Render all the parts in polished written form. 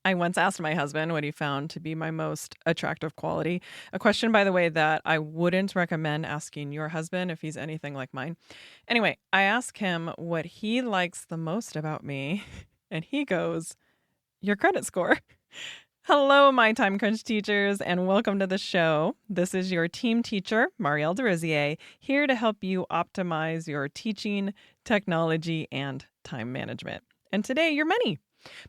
I once asked my husband what he found to be my most attractive quality. A question, by the way, that I wouldn't recommend asking your husband if he's anything like mine. Anyway, I asked him what he likes the most about me, and he goes, your credit score. Hello, my time crunch teachers, and welcome to the show. This is your team teacher, Marielle Derizier, here to help you optimize your teaching, technology, and time management. And today, your money.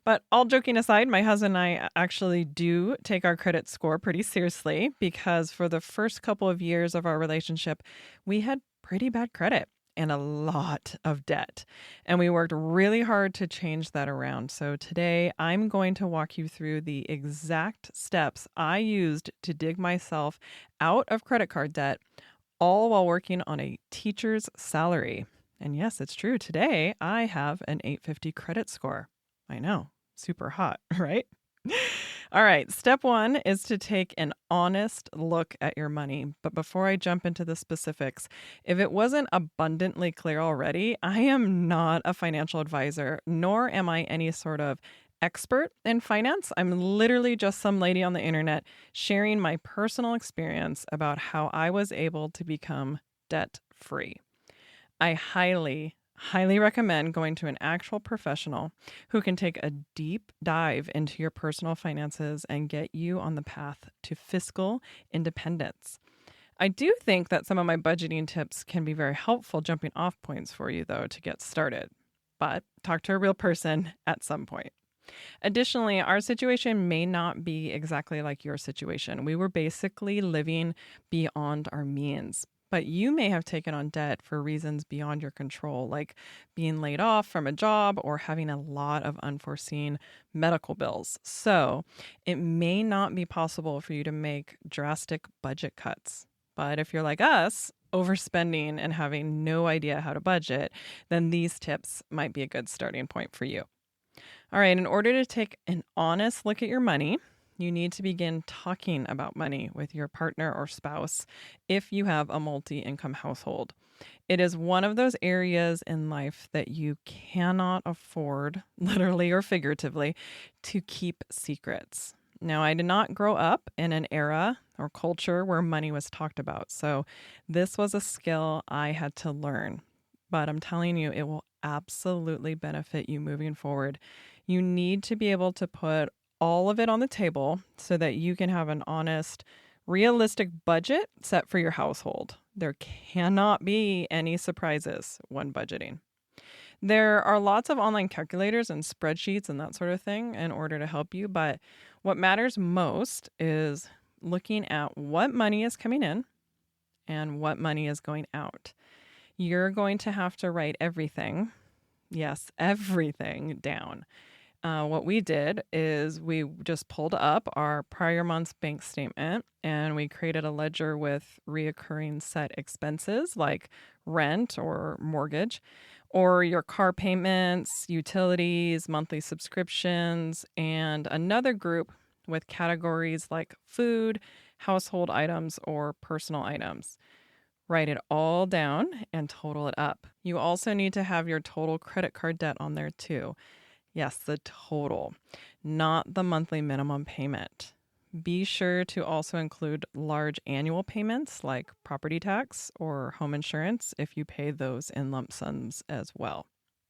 But all joking aside, my husband and I actually do take our credit score pretty seriously because for the first couple of years of our relationship, we had pretty bad credit and a lot of debt. And we worked really hard to change that around. So today I'm going to walk you through the exact steps I used to dig myself out of credit card debt, all while working on a teacher's salary. And yes, it's true. Today I have an 850 credit score. I know, super hot, right? All right, step one is to take an honest look at your money. But before I jump into the specifics, if it wasn't abundantly clear already, I am not a financial advisor, nor am I any sort of expert in finance. I'm literally just some lady on the internet sharing my personal experience about how I was able to become debt free. I highly recommend going to an actual professional who can take a deep dive into your personal finances and get you on the path to fiscal independence. I do think that some of my budgeting tips can be very helpful jumping off points for you, though, to get started. But talk to a real person at some point. Additionally, our situation may not be exactly like your situation. We were basically living beyond our means. But you may have taken on debt for reasons beyond your control, like being laid off from a job or having a lot of unforeseen medical bills. So it may not be possible for you to make drastic budget cuts. But if you're like us, overspending and having no idea how to budget, then these tips might be a good starting point for you. All right, in order to take an honest look at your money, you need to begin talking about money with your partner or spouse if you have a multi-income household. It is one of those areas in life that you cannot afford, literally or figuratively, to keep secrets. Now, I did not grow up in an era or culture where money was talked about, so this was a skill I had to learn. But I'm telling you, it will absolutely benefit you moving forward. You need to be able to put all of it on the table so that you can have an honest, realistic budget set for your household. There cannot be any surprises when budgeting. There are lots of online calculators and spreadsheets and that sort of thing in order to help you, but what matters most is looking at what money is coming in and what money is going out. You're going to have to write everything, yes, everything down. What we did is we just pulled up our prior month's bank statement and we created a ledger with reoccurring set expenses like rent or mortgage, or your car payments, utilities, monthly subscriptions, and another group with categories like food, household items, or personal items. Write it all down and total it up. You also need to have your total credit card debt on there too. Yes, the total, not the monthly minimum payment. Be sure to also include large annual payments like property tax or home insurance if you pay those in lump sums as well.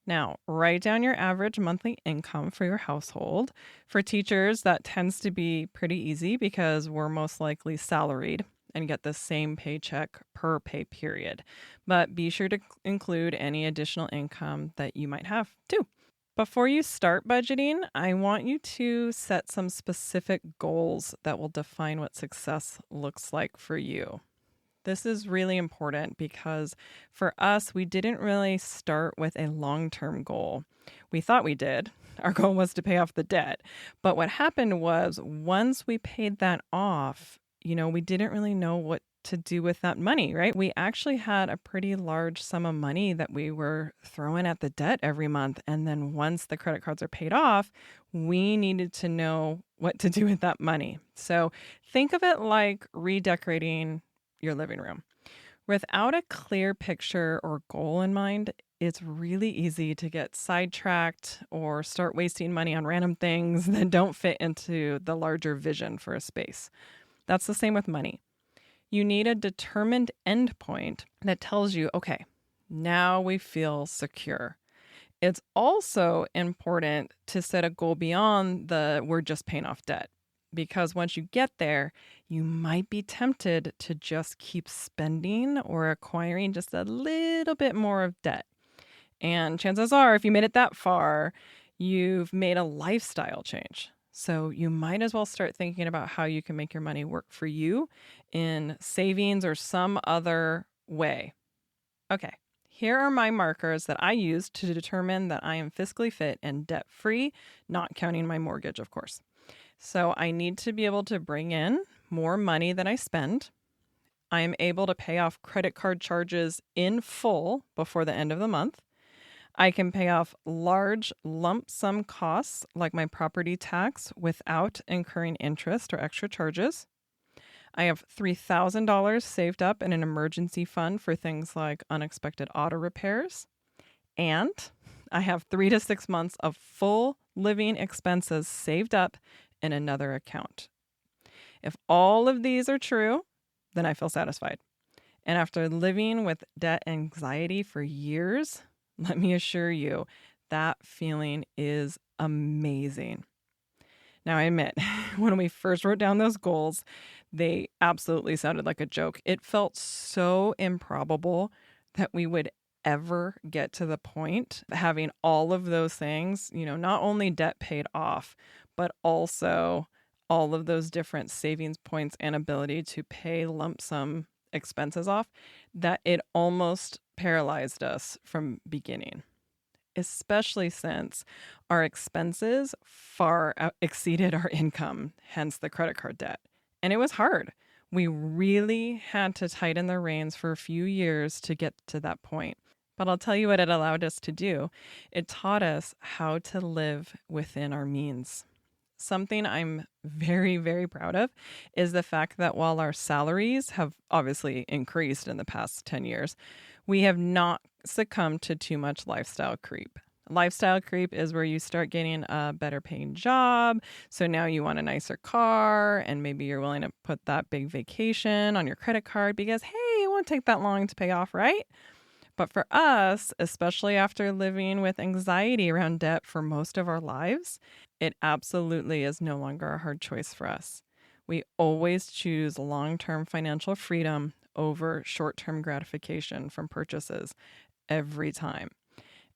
Now, write down your average monthly income for your household. For teachers, that tends to be pretty easy because we're most likely salaried and get the same paycheck per pay period. But be sure to include any additional income that you might have too. Before you start budgeting, I want you to set some specific goals that will define what success looks like for you. This is really important because for us, we didn't really start with a long-term goal. We thought we did. Our goal was to pay off the debt. But what happened was once we paid that off, we didn't really know what to do with that money, right? We actually had a pretty large sum of money that we were throwing at the debt every month. And then once the credit cards are paid off, we needed to know what to do with that money. So think of it like redecorating your living room. Without a clear picture or goal in mind, it's really easy to get sidetracked or start wasting money on random things that don't fit into the larger vision for a space. That's the same with money. You need a determined endpoint that tells you, okay, now we feel secure. It's also important to set a goal beyond the we're just paying off debt, because once you get there, you might be tempted to just keep spending or acquiring just a little bit more of debt. And chances are, if you made it that far, you've made a lifestyle change. So you might as well start thinking about how you can make your money work for you in savings or some other way. Okay, here are my markers that I use to determine that I am fiscally fit and debt free, not counting my mortgage, of course. So I need to be able to bring in more money than I spend. I am able to pay off credit card charges in full before the end of the month. I can pay off large lump sum costs like my property tax without incurring interest or extra charges. I have $3,000 saved up in an emergency fund for things like unexpected auto repairs. And I have 3 to 6 months of full living expenses saved up in another account. If all of these are true, then I feel satisfied. And after living with debt anxiety for years, let me assure you, that feeling is amazing. Now, I admit, when we first wrote down those goals, they absolutely sounded like a joke. It felt so improbable that we would ever get to the point of having all of those things, not only debt paid off, but also all of those different savings points and ability to pay lump sum expenses off, that it almost paralyzed us from beginning, especially since our expenses far exceeded our income, hence the credit card debt. And it was hard. We really had to tighten the reins for a few years to get to that point. But I'll tell you what it allowed us to do. It taught us how to live within our means. Something I'm very, very proud of is the fact that while our salaries have obviously increased in the past 10 years, we have not succumbed to too much lifestyle creep. Lifestyle creep is where you start getting a better paying job. So now you want a nicer car, and maybe you're willing to put that big vacation on your credit card because, hey, it won't take that long to pay off, right? But for us, especially after living with anxiety around debt for most of our lives, it absolutely is no longer a hard choice for us. We always choose long-term financial freedom over short-term gratification from purchases every time.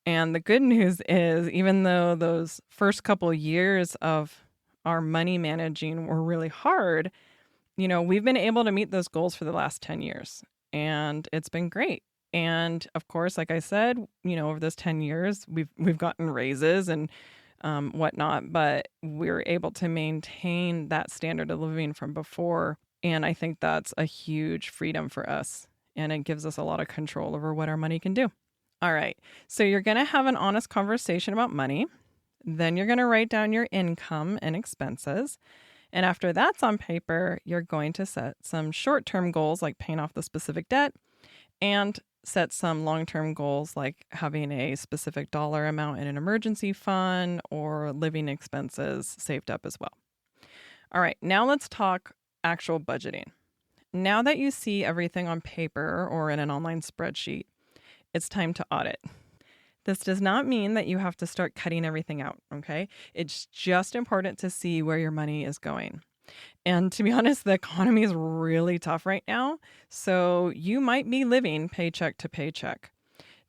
And the good news is, even though those first couple years of our money managing were really hard, we've been able to meet those goals for the last 10 years, and it's been great. And of course, like I said, over those 10 years, we've gotten raises and whatnot, but we're able to maintain that standard of living from before. And I think that's a huge freedom for us. And it gives us a lot of control over what our money can do. All right. So you're going to have an honest conversation about money. Then you're going to write down your income and expenses. And after that's on paper, you're going to set some short-term goals like paying off the specific debt, and set some long-term goals like having a specific dollar amount in an emergency fund or living expenses saved up as well. All right, now let's talk actual budgeting. Now that you see everything on paper or in an online spreadsheet, it's time to audit. This does not mean that you have to start cutting everything out, okay? It's just important to see where your money is going. And to be honest, the economy is really tough right now, so you might be living paycheck to paycheck.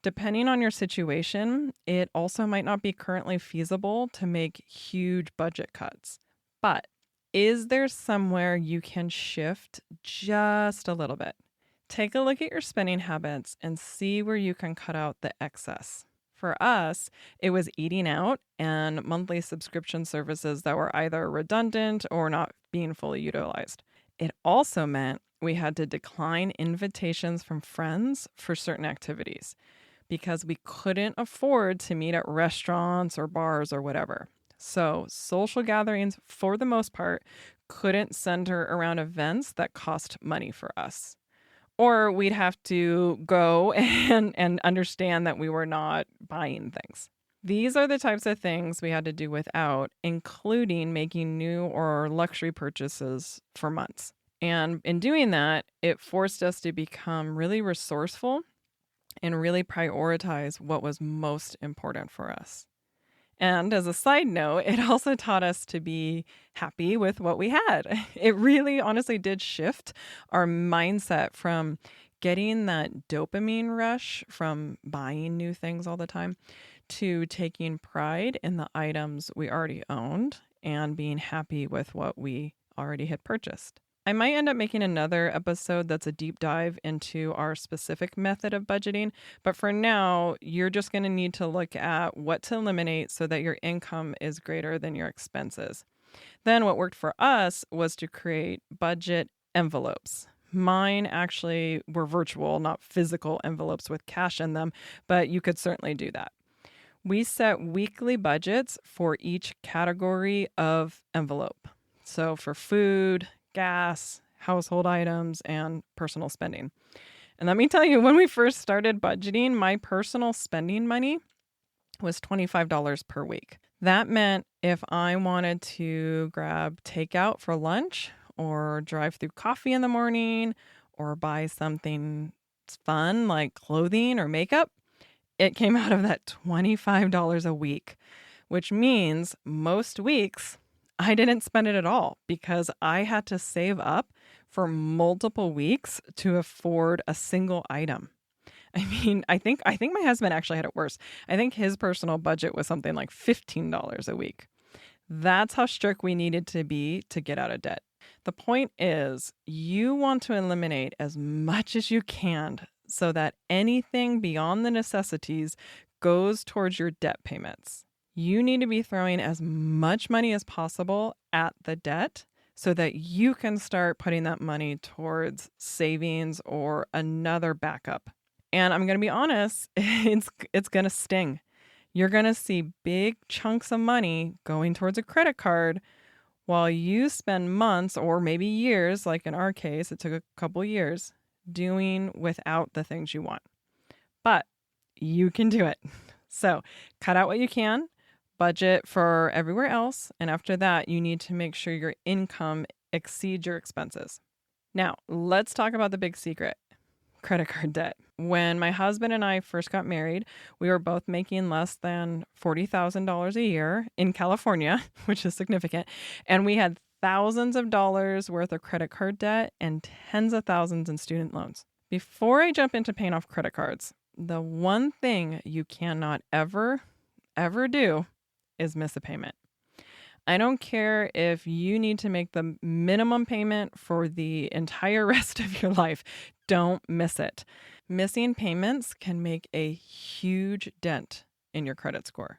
Depending on your situation, it also might not be currently feasible to make huge budget cuts. But is there somewhere you can shift just a little bit? Take a look at your spending habits and see where you can cut out the excess. For us, it was eating out and monthly subscription services that were either redundant or not being fully utilized. It also meant we had to decline invitations from friends for certain activities because we couldn't afford to meet at restaurants or bars or whatever. So social gatherings, for the most part, couldn't center around events that cost money for us. Or we'd have to go and understand that we were not buying things. These are the types of things we had to do without, including making new or luxury purchases for months. And in doing that, it forced us to become really resourceful and really prioritize what was most important for us. And as a side note, it also taught us to be happy with what we had. It really honestly did shift our mindset from getting that dopamine rush from buying new things all the time to taking pride in the items we already owned and being happy with what we already had purchased. I might end up making another episode that's a deep dive into our specific method of budgeting, but for now, you're just going to need to look at what to eliminate so that your income is greater than your expenses. Then what worked for us was to create budget envelopes. Mine actually were virtual, not physical envelopes with cash in them, but you could certainly do that. We set weekly budgets for each category of envelope. So for food, gas, household items, and personal spending. And let me tell you, when we first started budgeting, my personal spending money was $25 per week. That meant if I wanted to grab takeout for lunch or drive through coffee in the morning or buy something fun like clothing or makeup, it came out of that $25 a week, which means most weeks I didn't spend it at all because I had to save up for multiple weeks to afford a single item. I mean, I think my husband actually had it worse. I think his personal budget was something like $15 a week. That's how strict we needed to be to get out of debt. The point is, you want to eliminate as much as you can so that anything beyond the necessities goes towards your debt payments. You need to be throwing as much money as possible at the debt so that you can start putting that money towards savings or another backup. And I'm going to be honest, it's going to sting. You're going to see big chunks of money going towards a credit card while you spend months or maybe years, like in our case, it took a couple years, doing without the things you want. But you can do it. So cut out what you can. Budget for everywhere else, and after that, you need to make sure your income exceeds your expenses. Now, let's talk about the big secret, credit card debt. When my husband and I first got married, we were both making less than $40,000 a year in California, which is significant, and we had thousands of dollars worth of credit card debt and tens of thousands in student loans. Before I jump into paying off credit cards, the one thing you cannot ever do is miss a payment. I don't care if you need to make the minimum payment for the entire rest of your life. Don't miss it. Missing payments can make a huge dent in your credit score.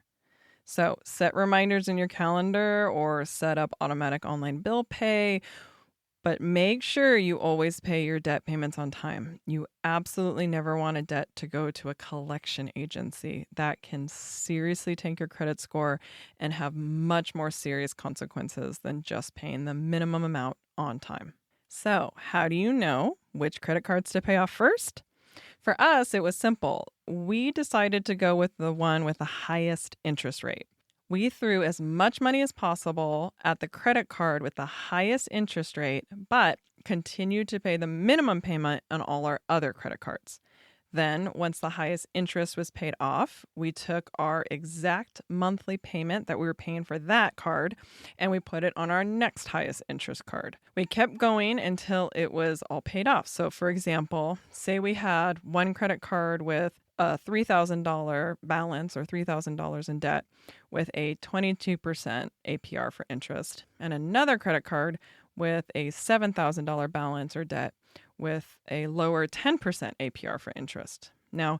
So set reminders in your calendar or set up automatic online bill pay, but make sure you always pay your debt payments on time. You absolutely never want a debt to go to a collection agency. That can seriously tank your credit score and have much more serious consequences than just paying the minimum amount on time. So, how do you know which credit cards to pay off first? For us, it was simple. We decided to go with the one with the highest interest rate. We threw as much money as possible at the credit card with the highest interest rate, but continued to pay the minimum payment on all our other credit cards. Then, once the highest interest was paid off, we took our exact monthly payment that we were paying for that card and we put it on our next highest interest card. We kept going until it was all paid off. So, for example, say we had one credit card with a $3,000 balance or $3,000 in debt with a 22% APR for interest, and another credit card with a $7,000 balance or debt with a lower 10% APR for interest. Now,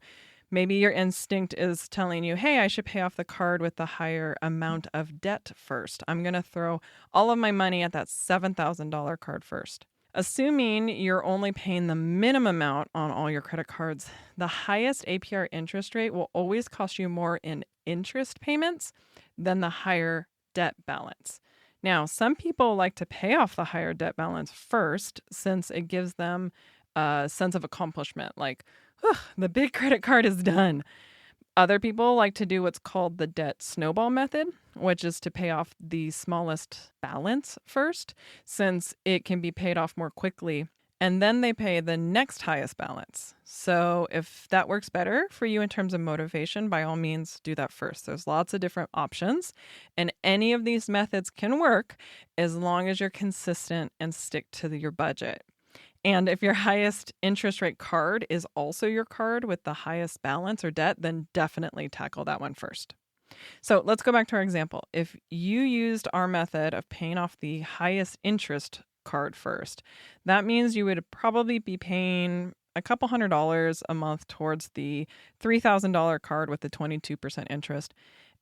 maybe your instinct is telling you, hey, I should pay off the card with the higher amount of debt first. I'm going to throw all of my money at that $7,000 card first. Assuming you're only paying the minimum amount on all your credit cards, the highest APR interest rate will always cost you more in interest payments than the higher debt balance. Now, some people like to pay off the higher debt balance first since it gives them a sense of accomplishment, like, "Ugh, the big credit card is done." Other people like to do what's called the debt snowball method, which is to pay off the smallest balance first, since it can be paid off more quickly. And then they pay the next highest balance. So if that works better for you in terms of motivation, by all means, do that first. There's lots of different options, and any of these methods can work as long as you're consistent and stick to your budget. And if your highest interest rate card is also your card with the highest balance or debt, then definitely tackle that one first. So let's go back to our example. If you used our method of paying off the highest interest card first, that means you would probably be paying a couple $100 a month towards the $3,000 card with the 22% interest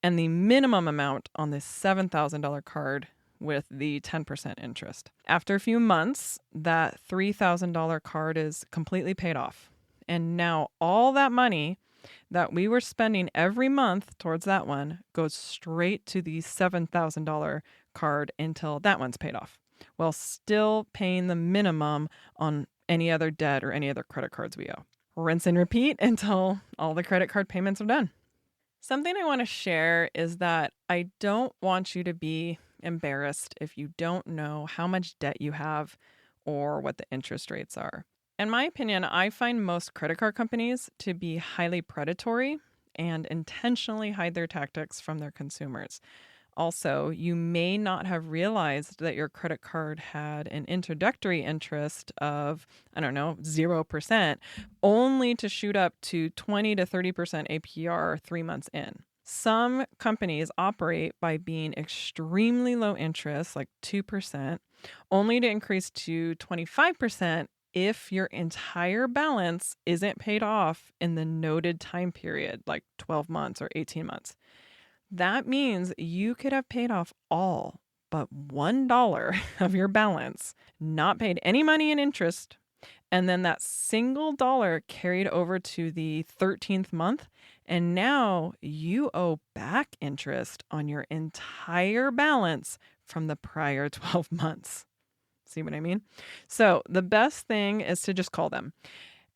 and the minimum amount on the $7,000 card with the 10% interest. After a few months, that $3,000 card is completely paid off. And now all that money that we were spending every month towards that one goes straight to the $7,000 card until that one's paid off, while still paying the minimum on any other debt or any other credit cards we owe. Rinse and repeat until all the credit card payments are done. Something I want to share is that I don't want you to be embarrassed if you don't know how much debt you have or what the interest rates are. In my opinion, I find most credit card companies to be highly predatory and intentionally hide their tactics from their consumers. Also, you may not have realized that your credit card had an introductory interest of, 0%, only to shoot up to 20 to 30% APR 3 months in. Some companies operate by being extremely low interest, like 2%, only to increase to 25% if your entire balance isn't paid off in the noted time period, like 12 months or 18 months. That means you could have paid off all but $1 of your balance, not paid any money in interest, and then that single dollar carried over to the 13th month, and now you owe back interest on your entire balance from the prior 12 months. See what I mean? So the best thing is to just call them.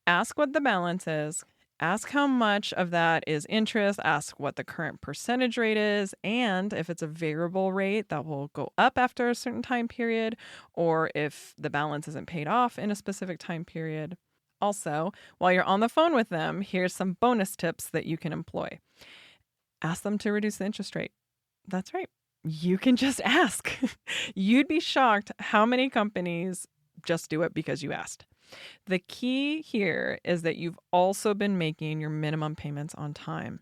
Ask what the balance is. Ask how much of that is interest. Ask what the current percentage rate is. And if it's a variable rate that will go up after a certain time period, or if the balance isn't paid off in a specific time period. Also, while you're on the phone with them, here's some bonus tips that you can employ. Ask them to reduce the interest rate. That's right. You can just ask. You'd be shocked how many companies just do it because you asked. The key here is that you've also been making your minimum payments on time.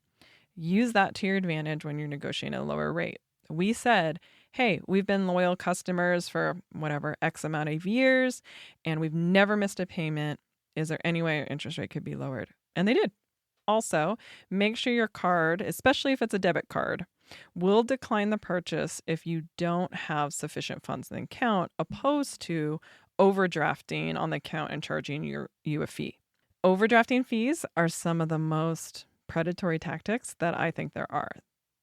Use that to your advantage when you're negotiating a lower rate. We said, hey, we've been loyal customers for whatever X amount of years, and we've never missed a payment. Is there any way our interest rate could be lowered? And they did. Also, make sure your card, especially if it's a debit card, will decline the purchase if you don't have sufficient funds in the account, opposed to overdrafting on the account and charging you a fee. Overdrafting fees are some of the most predatory tactics that I think there are.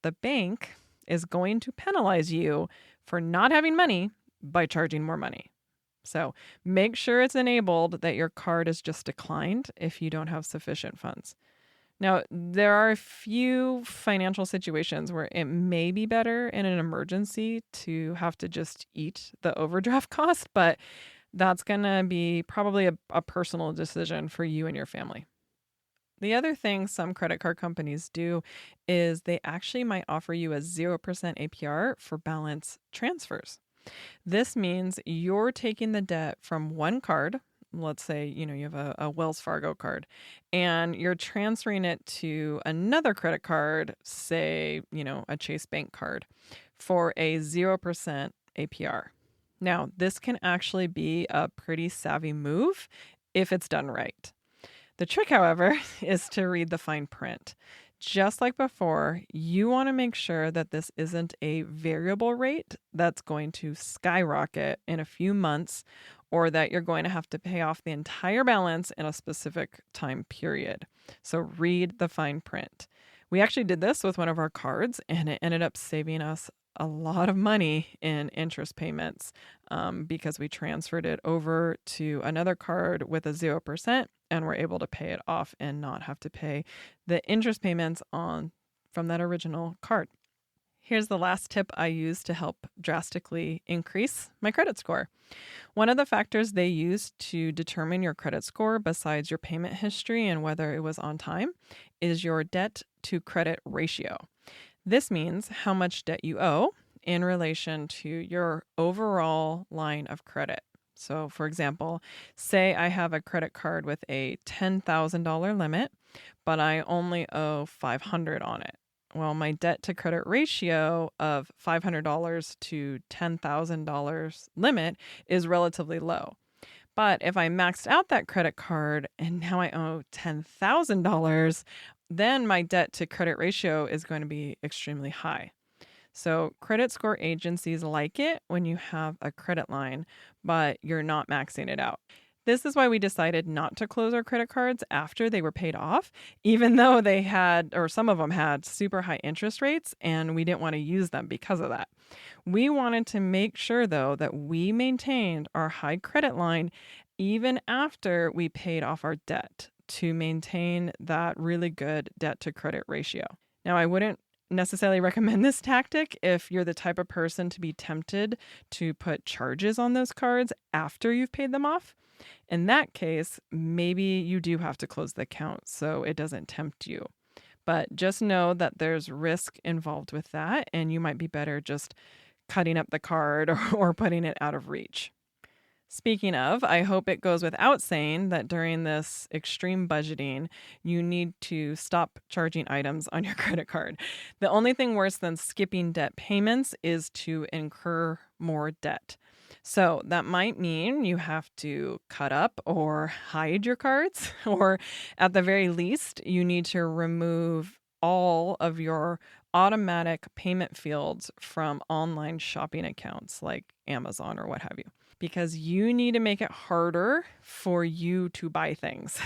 The bank is going to penalize you for not having money by charging more money. So make sure it's enabled that your card is just declined if you don't have sufficient funds. Now, there are a few financial situations where it may be better in an emergency to have to just eat the overdraft cost, but that's going to be probably a personal decision for you and your family. The other thing some credit card companies do is they actually might offer you a 0% APR for balance transfers. This means you're taking the debt from one card. Let's say, you have a Wells Fargo card, and you're transferring it to another credit card, say, a Chase Bank card, for a 0% APR. Now, this can actually be a pretty savvy move if it's done right. The trick, however, is to read the fine print. Just like before, you want to make sure that this isn't a variable rate that's going to skyrocket in a few months, or that you're going to have to pay off the entire balance in a specific time period. So read the fine print. We actually did this with one of our cards, and it ended up saving us a lot of money in interest payments because we transferred it over to another card with a 0% and we're able to pay it off and not have to pay the interest payments on from that original card. Here's the last tip I use to help drastically increase my credit score. One of the factors they use to determine your credit score, besides your payment history and whether it was on time, is your debt to credit ratio. This means how much debt you owe in relation to your overall line of credit. So, for example, say I have a credit card with a $10,000 limit, but I only owe $500 on it. Well, my debt to credit ratio of $500 to $10,000 limit is relatively low. But if I maxed out that credit card and now I owe $10,000, then my debt to credit ratio is going to be extremely high. So credit score agencies like it when you have a credit line, but you're not maxing it out. This is why we decided not to close our credit cards after they were paid off, even though they had, or some of them had, super high interest rates, and we didn't want to use them because of that. We wanted to make sure, though, that we maintained our high credit line even after we paid off our debt to maintain that really good debt to credit ratio. Now, I wouldn't necessarily recommend this tactic if you're the type of person to be tempted to put charges on those cards after you've paid them off. In that case, maybe you do have to close the account so it doesn't tempt you. But just know that there's risk involved with that, and you might be better just cutting up the card or putting it out of reach. Speaking of, I hope it goes without saying that during this extreme budgeting, you need to stop charging items on your credit card. The only thing worse than skipping debt payments is to incur more debt. So that might mean you have to cut up or hide your cards, or at the very least, you need to remove all of your automatic payment fields from online shopping accounts like Amazon or what have you, because you need to make it harder for you to buy things.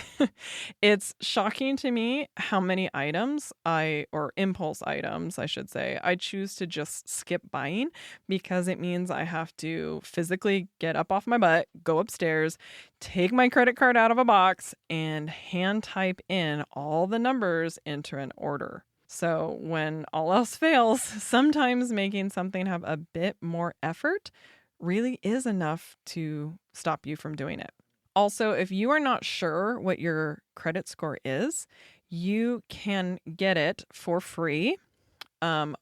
It's shocking to me how many items or impulse items, I should say, I choose to just skip buying because it means I have to physically get up off my butt, go upstairs, take my credit card out of a box, and hand type in all the numbers into an order. So when all else fails, sometimes making something have a bit more effort really is enough to stop you from doing it. Also, if you are not sure what your credit score is, you can get it for free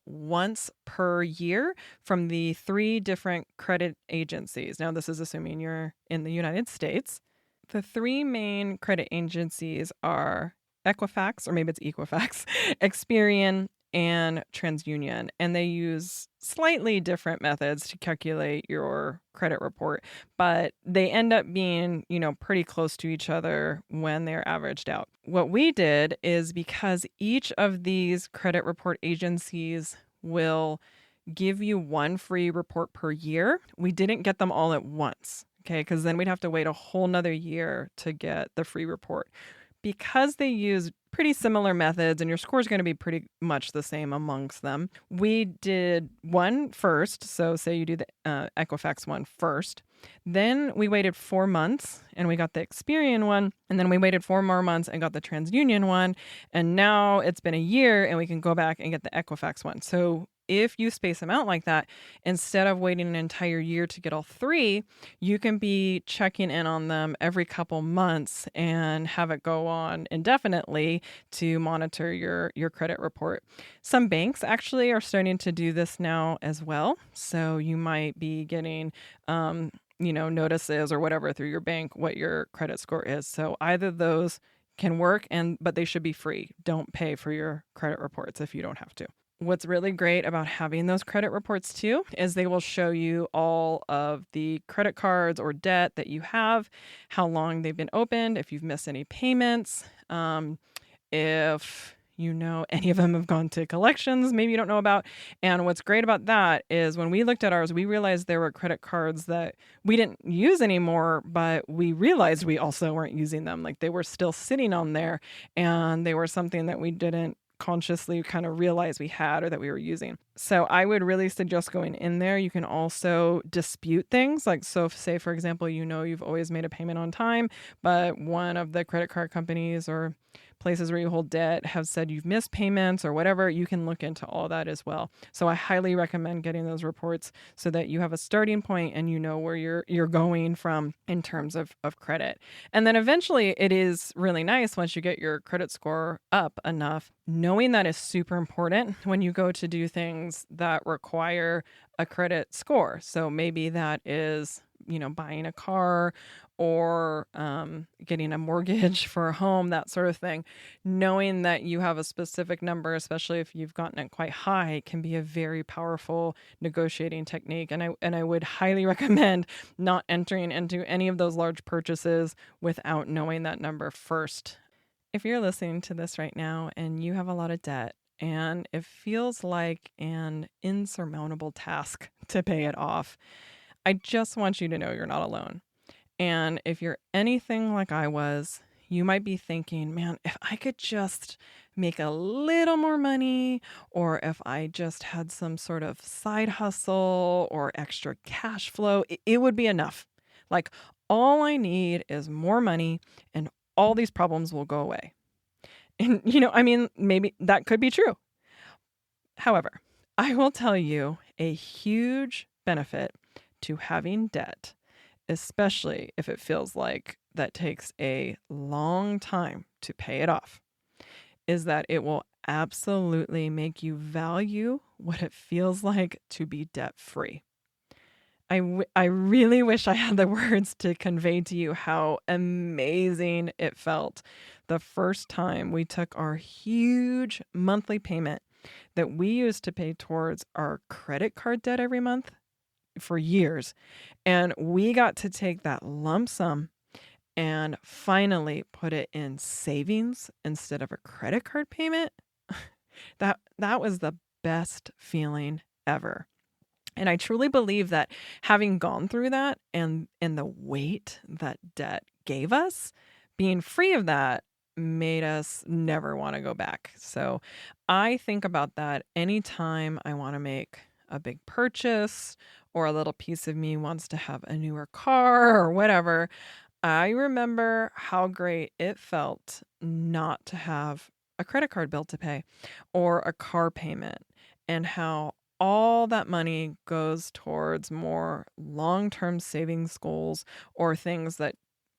once per year from the 3 different credit agencies. Now, this is assuming you're in the United States. The 3 main credit agencies are Equifax, or maybe it's Equifax, Experian, and TransUnion, and they use slightly different methods to calculate your credit report, but they end up being, pretty close to each other when they're averaged out. What we did is, because each of these credit report agencies will give you 1 free report per year, we didn't get them all at once, okay? Because then we'd have to wait a whole nother year to get the free report. Because they use pretty similar methods and your score is going to be pretty much the same amongst them, we did one first. So say you do the Equifax one first. Then we waited 4 months and we got the Experian one. And then we waited 4 more months and got the TransUnion one. And now it's been a year and we can go back and get the Equifax one. So if you space them out like that, instead of waiting an entire year to get all 3, you can be checking in on them every couple months and have it go on indefinitely to monitor your credit report. Some banks actually are starting to do this now as well. So you might be getting notices or whatever through your bank what your credit score is. So either those can work, but they should be free. Don't pay for your credit reports if you don't have to. What's really great about having those credit reports too is they will show you all of the credit cards or debt that you have, how long they've been opened, if you've missed any payments, if any of them have gone to collections, maybe you don't know about. And what's great about that is when we looked at ours, we realized there were credit cards that we didn't use anymore, but we realized we also weren't using them. Like they were still sitting on there and they were something that we didn't consciously kind of realize we had or that we were using. So I would really suggest going in there. You can also dispute things. Like, so say, for example, you've always made a payment on time, but one of the credit card companies or places where you hold debt have said you've missed payments or whatever. You can look into all that as well. So I highly recommend getting those reports so that you have a starting point and you know where you're going from in terms of credit. And then eventually it is really nice once you get your credit score up enough. Knowing that is super important when you go to do things that require a credit score. So maybe that is, buying a car or getting a mortgage for a home, that sort of thing. Knowing that you have a specific number, especially if you've gotten it quite high, can be a very powerful negotiating technique. And I would highly recommend not entering into any of those large purchases without knowing that number first. If you're listening to this right now and you have a lot of debt and it feels like an insurmountable task to pay it off, I just want you to know you're not alone. And if you're anything like I was, you might be thinking, man, if I could just make a little more money, or if I just had some sort of side hustle or extra cash flow, it would be enough. Like, all I need is more money and all these problems will go away. And, maybe that could be true. However, I will tell you a huge benefit to having debt, especially if it feels like that takes a long time to pay it off, is that it will absolutely make you value what it feels like to be debt-free. I really wish I had the words to convey to you how amazing it felt the first time we took our huge monthly payment that we used to pay towards our credit card debt every month for years. And we got to take that lump sum and finally put it in savings instead of a credit card payment. That was the best feeling ever. And I truly believe that having gone through that and the weight that debt gave us, being free of that made us never want to go back. So I think about that anytime I want to make a big purchase or a little piece of me wants to have a newer car or whatever. I remember how great it felt not to have a credit card bill to pay or a car payment, and how all that money goes towards more long-term savings goals or things that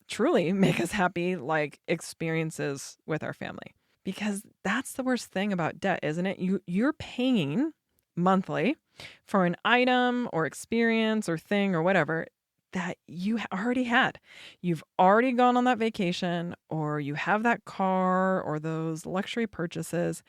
truly make us happy, like experiences with our family. Because that's the worst thing about debt, isn't it? You're paying monthly for an item or experience or thing or whatever that you already had. You've already gone on that vacation, or you have that car or those luxury purchases.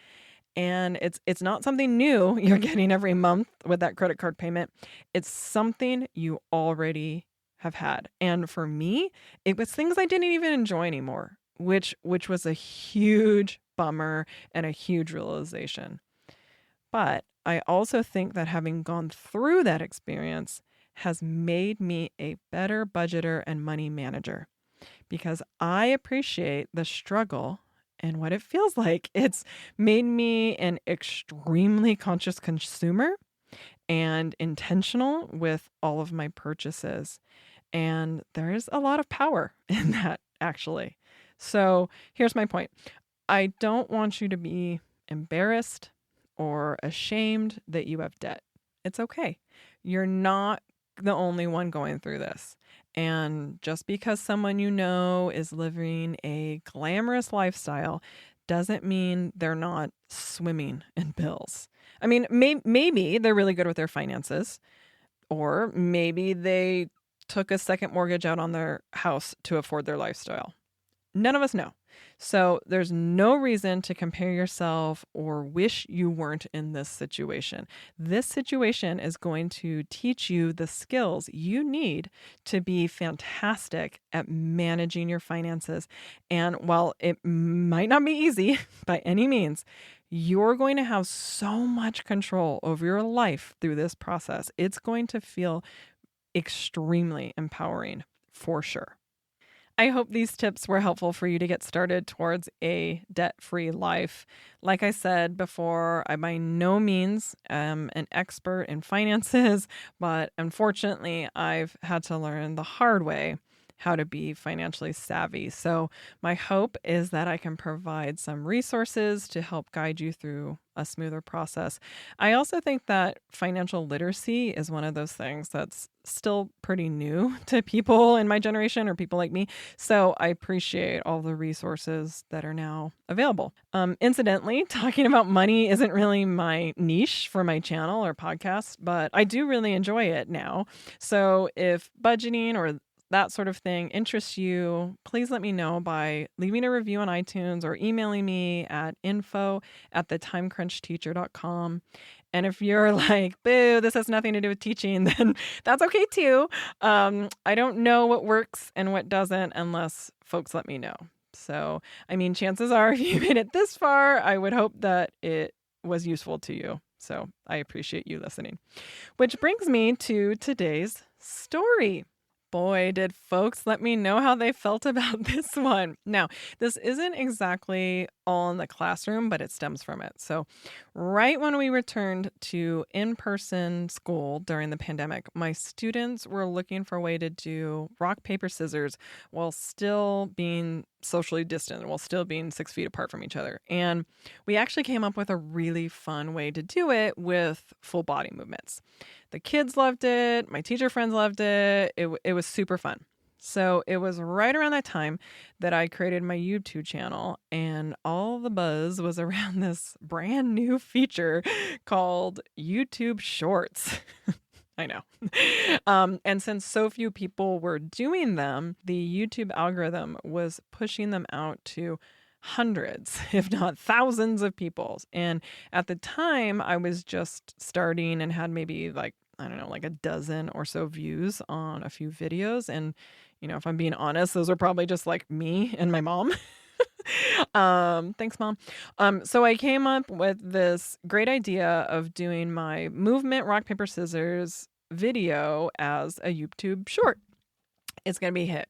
And it's not something new you're getting every month with that credit card payment. It's something you already have had. And for me, it was things I didn't even enjoy anymore, which was a huge bummer and a huge realization. But I also think that having gone through that experience has made me a better budgeter and money manager, because I appreciate the struggle and what it feels like. It's made me an extremely conscious consumer and intentional with all of my purchases. And there is a lot of power in that, actually. So here's my point. I don't want you to be embarrassed or ashamed that you have debt. It's okay. You're not the only one going through this. And just because someone you know is living a glamorous lifestyle doesn't mean they're not swimming in bills. I mean, maybe they're really good with their finances, or maybe they took a second mortgage out on their house to afford their lifestyle. None of us know. So there's no reason to compare yourself or wish you weren't in this situation. This situation is going to teach you the skills you need to be fantastic at managing your finances. And while it might not be easy by any means, you're going to have so much control over your life through this process. It's going to feel extremely empowering for sure. I hope these tips were helpful for you to get started towards a debt-free life. Like I said before, I by no means am an expert in finances, but unfortunately, I've had to learn the hard way how to be financially savvy. So, my hope is that I can provide some resources to help guide you through a smoother process. I also think that financial literacy is one of those things that's still pretty new to people in my generation or people like me. So I appreciate all the resources that are now available. Incidentally, talking about money isn't really my niche for my channel or podcast, but I do really enjoy it now. So if budgeting or that sort of thing interests you, please let me know by leaving a review on iTunes or emailing me at info@thetimecrunchteacher.com. And if you're like, boo, this has nothing to do with teaching, then that's okay too. I don't know what works and what doesn't unless folks let me know. So, I mean, chances are if you made it this far, I would hope that it was useful to you. So I appreciate you listening. Which brings me to today's story. Boy, did folks let me know how they felt about this one. Now, this isn't exactly all in the classroom, but it stems from it. So, right when we returned to in-person school during the pandemic, my students were looking for a way to do rock, paper, scissors while still being socially distant, while still being 6 feet apart from each other. And we actually came up with a really fun way to do it with full body movements. The kids loved it. My teacher friends loved it. It was super fun. So it was right around that time that I created my YouTube channel, and all the buzz was around this brand new feature called YouTube Shorts. I know. And since so few people were doing them, the YouTube algorithm was pushing them out to hundreds, if not thousands of people. And at the time, I was just starting and had maybe I don't know, like a dozen or so views on a few videos. And, if I'm being honest, those are probably just like me and my mom. Thanks, Mom. So I came up with this great idea of doing my movement rock, paper, scissors video as a YouTube short. It's going to be a hit.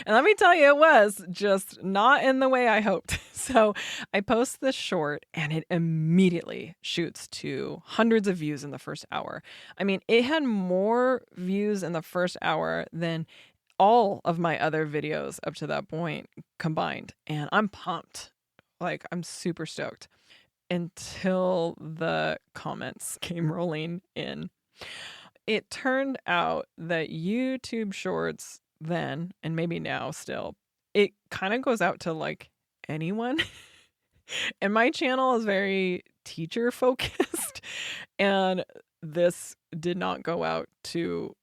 And let me tell you, it was just not in the way I hoped. So I post this short and it immediately shoots to hundreds of views in the first hour. I mean, it had more views in the first hour than all of my other videos up to that point combined. And I'm pumped. I'm super stoked until the comments came rolling in. It turned out that YouTube Shorts then, and maybe now still, it kind of goes out to anyone. And my channel is very teacher focused. And this did not go out to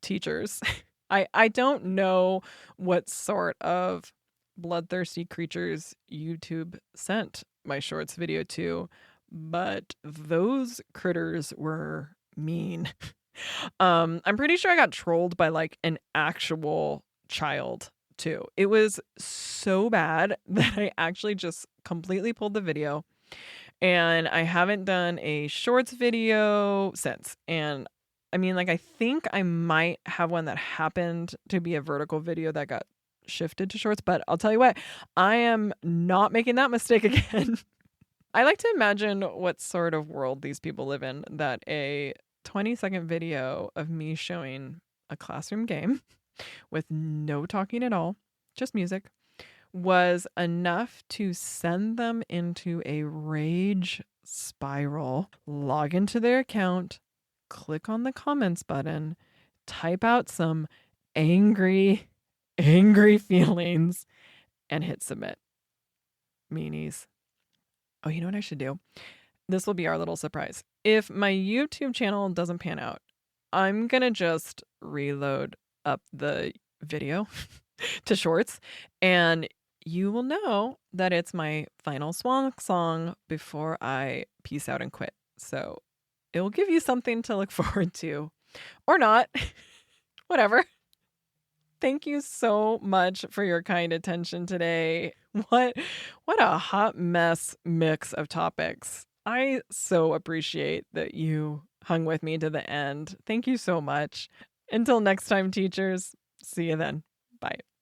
teachers. I don't know what sort of bloodthirsty creatures YouTube sent my shorts video to, but those critters were mean. I'm pretty sure I got trolled by an actual child too. It was so bad that I actually just completely pulled the video, and I haven't done a shorts video since. And I mean, I think I might have one that happened to be a vertical video that got shifted to shorts, but I'll tell you what, I am not making that mistake again. I like to imagine what sort of world these people live in, that a 20-second video of me showing a classroom game with no talking at all, just music, was enough to send them into a rage spiral, log into their account, click on the comments button, type out some angry feelings, and hit submit. Meanies. Oh, you know what I should do? This will be our little surprise. If my YouTube channel doesn't pan out, I'm going to just reload up the video to shorts, and you will know that it's my final swan song before I peace out and quit. So it will give you something to look forward to, or not, whatever. Thank you so much for your kind attention today. What a hot mess mix of topics. I so appreciate that you hung with me to the end. Thank you so much. Until next time, teachers. See you then. Bye.